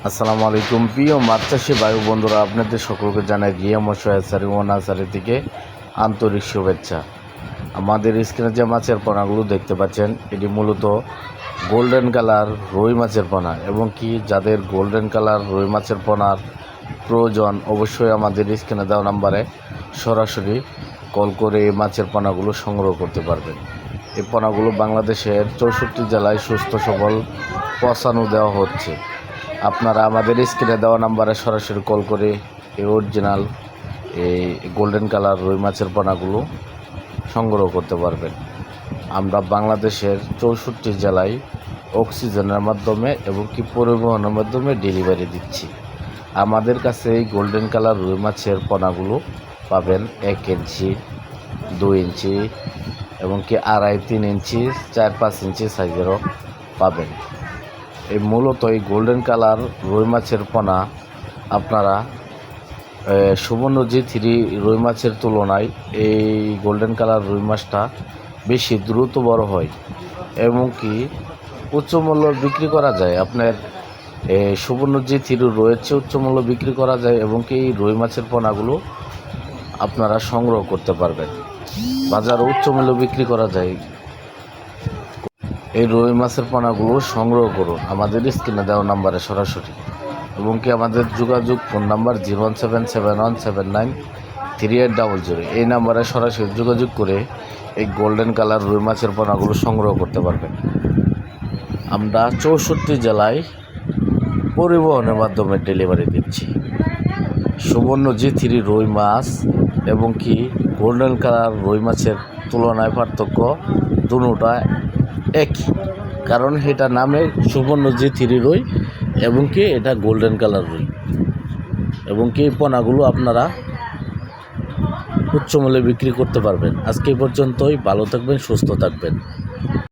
আসসালামু আলাইকুম প্রিয় মাছ চাষি ভাই বন্ধুরা, আপনাদের সকলকে জানাই গিয়া মশারি ও নার্সারি থেকে আন্তরিক শুভেচ্ছা। আমাদের স্ক্রিনে যে মাছের পোনাগুলো দেখতে পাচ্ছেন, এটি মূলত গোল্ডেন কালার রুই মাছের পোনা, এবং কি যাদের গোল্ডেন কালার রুই মাছের পোনার প্রয়োজন অবশ্যই আমাদের স্ক্রিনে দেওয়া নাম্বারে সরাসরি কল করে এই মাছের পোনাগুলো সংগ্রহ করতে পারবেন। এই পোনাগুলো বাংলাদেশের 64 জেলায় সুস্থ সবল পচানো দেওয়া হচ্ছে। আপনারা আমাদের স্ক্রিনে দেওয়া নাম্বারে সরাসরি কল করে এই অরিজিনাল এই গোল্ডেন কালার রুই মাছের পোনাগুলো সংগ্রহ করতে পারবেন। আমরা বাংলাদেশের 64 জেলায় অক্সিজেনের মাধ্যমে এবং কি পরিবহনের মাধ্যমে ডেলিভারি দিচ্ছি। আমাদের কাছে এই গোল্ডেন কালার রুই মাছের পোনাগুলো পাবেন 1 ইঞ্চি, 2 ইঞ্চি এবং কি 2.5, 3 ইঞ্চি, 4-5 ইঞ্চি সাইজেরও পাবেন। এই মূলত এই গোল্ডেন কালার রুই মাছের পোনা আপনারা সুবর্ণ জি3 রুই মাছের তুলনায় এই গোল্ডেন কালার রুই মাছটা বেশি দ্রুত বড় হয় এবং কি উচ্চ মূল্য বিক্রি করা যায়। আপনার সুবর্ণ জি3 রয়েছে উচ্চ মূল্য বিক্রি করা যায় এবং কি এই রুই মাছের পোনাগুলো আপনারা সংগ্রহ করতে পারবেন। বাজারে উচ্চ মূল্য বিক্রি করা যায়। এই রুই মাছের পোনাগুলো সংগ্রহ করুন আমাদের স্ক্রিনে দেওয়া নাম্বারে সরাসরি, এবং কি আমাদের যোগাযোগ ফোন নাম্বার 01771793800। এই নাম্বারে সরাসরি যোগাযোগ করে এই গোল্ডেন কালার রুই মাছের পোনাগুলো সংগ্রহ করতে পারবেন। আমরা 64 জেলায় পরিবহনের মাধ্যমে ডেলিভারি দিচ্ছি। সুবর্ণ জি3 রুই মাছ এবং কি গোল্ডেন কালার রুই মাছের তুলনায় পার্থক্য দুটোটা একই, কারণ এটা নামে সুবর্ণ জি3 রুই এবং কি এটা গোল্ডেন কালার রুই, এবং কি এই পোনাগুলো আপনারা উচ্চ মূল্যে বিক্রি করতে পারবেন। আজকে পর্যন্তই, ভালো থাকবেন, সুস্থ থাকবেন।